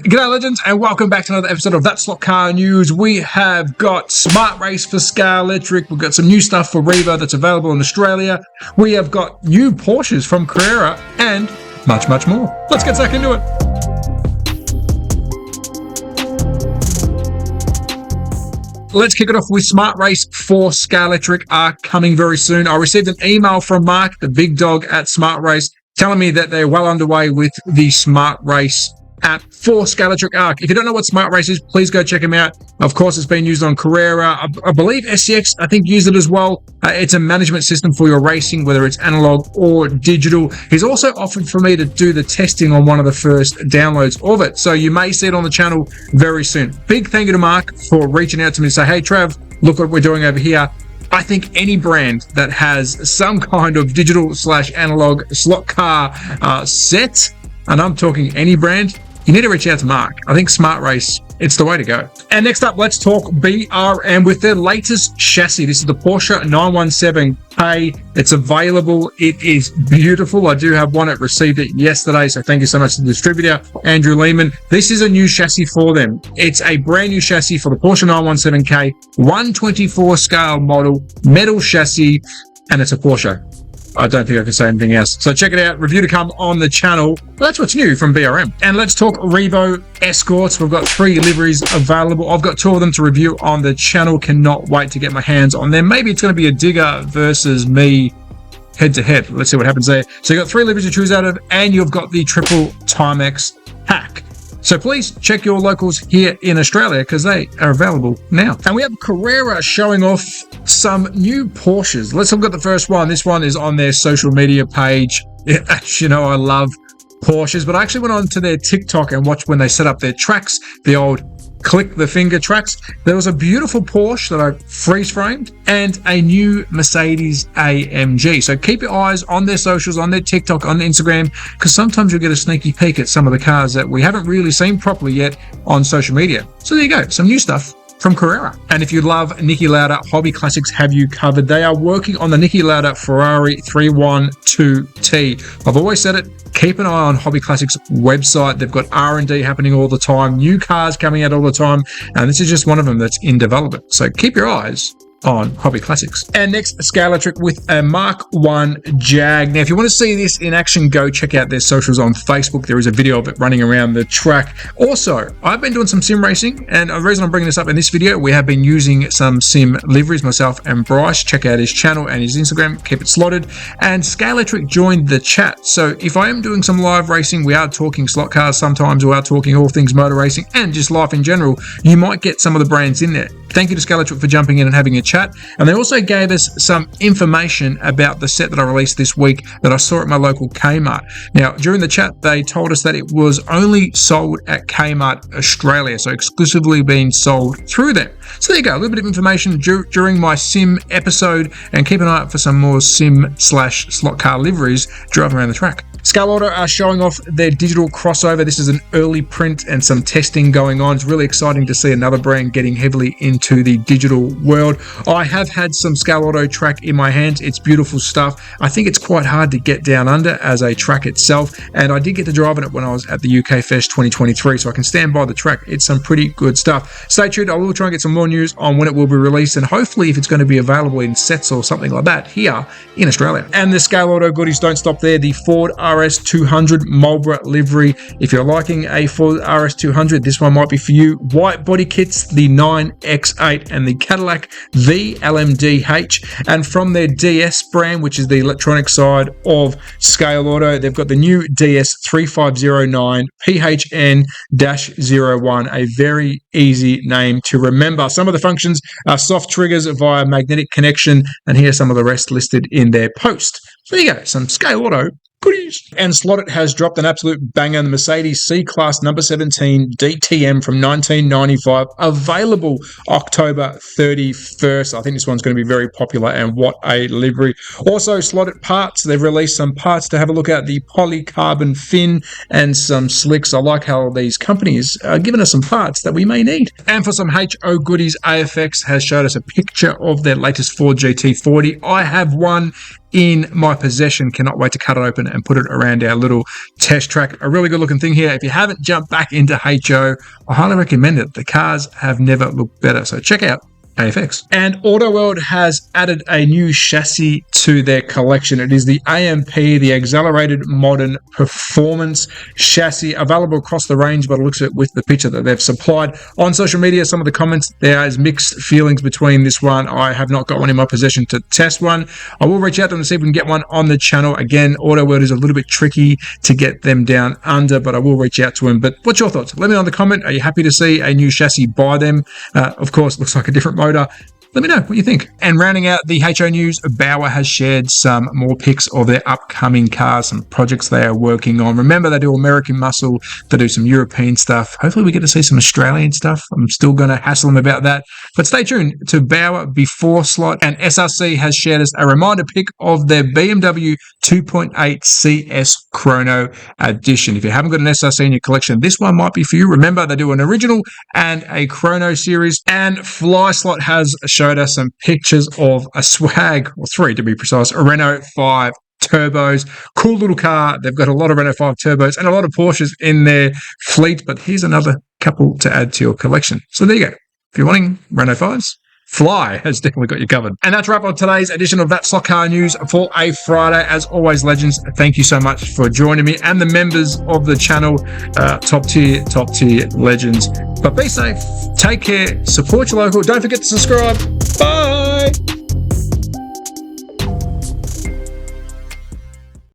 G'day legends and welcome back to another episode of That Slot Car News. We have got Smart Race for Scalextric. We've got some new stuff for Revo that's available in Australia. We have got new Porsches from Carrera and much, much more. Let's get stuck into it. Let's kick it off with Smart Race for Scalextric are coming very soon. I received an email from Mark, the big dog at Smart Race, telling me that they're well underway with the Smart Race app for Scalextric Arc. If you don't know what Smart Race is, please go check them out. Of course, it's been used on Carrera. I believe SCX, I think, used it as well. It's a management system for your racing, whether it's analog or digital. He's also offered for me to do the testing on one of the first downloads of it. So you may see it on the channel very soon. Big thank you to Mark for reaching out to me to say, hey, Trav, look what we're doing over here. I think any brand that has some kind of digital/analog slot car set, and I'm talking any brand, you need to reach out to Mark. I think Smart Race, it's the way to go. And next up, let's talk BRM with their latest chassis. This is the Porsche 917K. It's available. It is beautiful. I do have one. I received it yesterday, so thank you so much to the distributor, Andrew Lehman. This is a new chassis for them. It's a brand new chassis for the Porsche 917K, 124 scale model, metal chassis, and it's a Porsche. I don't think I can say anything else. So check it out. Review to come on the channel. Well, that's what's new from BRM. And let's talk Revo Escorts. We've got 3 liveries available. I've got 2 of them to review on the channel. Cannot wait to get my hands on them. Maybe it's going to be a Digger versus me head to head. Let's see what happens there. So you've got 3 liveries to choose out of, and you've got the triple Timex hack. So please check your locals here in Australia because they are available now. And we have Carrera showing off some new Porsches. Let's look at the first one. This one is on their social media page. As you know, I love Porsches, but I actually went on to their TikTok and watched when they set up their tracks, the old click the finger tracks. There was a beautiful Porsche that I freeze framed and a new Mercedes AMG. So keep your eyes on their socials, on their TikTok, on Instagram, because sometimes you'll get a sneaky peek at some of the cars that we haven't really seen properly yet on social media. So there you go, some new stuff from Carrera. And if you love Niki Lauda, Hobby Classics have you covered. They are working on the Niki Lauda Ferrari 312T. I've always said it, keep an eye on Hobby Classics website. They've got R&D happening all the time, new cars coming out all the time, and this is just one of them that's in development. So keep your eyes on Hobby Classics. And next, Scalextric with a Mark 1 Jag. Now, if you want to see this in action, go check out their socials on Facebook. There is a video of it running around the track. Also, I've been doing some sim racing, and the reason I'm bringing this up in this video, we have been using some sim liveries, myself and Bryce. Check out his channel and his Instagram, keep it slotted. And Scalextric joined the chat. So if I am doing some live racing, we are talking slot cars sometimes, we are talking all things motor racing and just life in general, you might get some of the brands in there. Thank you to Scalextric for jumping in and having a chat. And they also gave us some information about the set that I released this week that I saw at my local Kmart. Now, during the chat, they told us that it was only sold at Kmart Australia, so exclusively being sold through them. So there you go, a little bit of information during my sim episode, and keep an eye out for some more sim/slot car liveries driving around the track. Scale Auto are showing off their digital crossover. This is an early print and some testing going on. It's really exciting to see another brand getting heavily into the digital world. I have had some Scale Auto track in my hands. It's beautiful stuff. I think it's quite hard to get down under as a track itself, and I did get to drive in it when I was at the UK Fest 2023, so I can stand by the track. It's some pretty good stuff. Stay tuned. I will try and get some more news on when it will be released, and hopefully if it's going to be available in sets or something like that here in Australia. And the Scale Auto goodies don't stop there. The Ford RS200 Marlboro livery. If you're liking a Ford RS200, this one might be for you. White body kits, the 9X8 and the Cadillac VLMDH. And from their DS brand, which is the electronic side of Scale Auto, they've got the new DS3509 PHN-01, a very easy name to remember. Some of the functions are soft triggers via magnetic connection, and here's some of the rest listed in their post. So there you go, some Scale Auto goodies. And Slotted has dropped an absolute banger, the Mercedes C-Class number 17 DTM from 1995, available October 31st. I think this one's going to be very popular, and what a livery. Also, Slotted parts, they've released some parts to have a look at, the polycarbon fin and some slicks. I like how these companies are giving us some parts that we may need. And for some HO goodies, AFX has showed us a picture of their latest Ford GT40. I have one in my possession. Cannot wait to cut it open and put it around our little test track. A really good looking thing here. If you haven't jumped back into HO, I highly recommend it. The cars have never looked better. So check out AFX. And Autoworld has added a new chassis to their collection. It is the AMP, the Accelerated Modern Performance chassis, available across the range, but it looks at with the picture that they've supplied on social media. Some of the comments, there is mixed feelings between this one. I have not got one in my possession to test one. I will reach out to them to see if we can get one on the channel. Again, Autoworld is a little bit tricky to get them down under, but I will reach out to them. But what's your thoughts? Let me know in the comment. Are you happy to see a new chassis by them? Of course, looks like a different motor. Let me know what you think. And rounding out the HO news, Bauer has shared some more pics of their upcoming cars, some projects they are working on. Remember, they do American muscle, they do some European stuff. Hopefully we get to see some Australian stuff. I'm still going to hassle them about that. But stay tuned to Bauer before slot. And SRC has shared us a reminder pic of their BMW 2.8 CS Chrono Edition. If you haven't got an SRC in your collection, this one might be for you. Remember, they do an original and a Chrono series. And FlySlot has showed us some pictures of a swag, or 3 to be precise, a Renault 5 turbos. Cool little car. They've got a lot of Renault 5 turbos and a lot of Porsches in their fleet, but here's another couple to add to your collection. So there you go. If you're wanting Renault 5s, Fly has definitely got you covered. And that's a wrap on today's edition of That Slot Car News for a Friday. As always, legends, thank you so much for joining me and the members of the channel. Top tier legends. But be safe, take care, support your local. Don't forget to subscribe. Bye.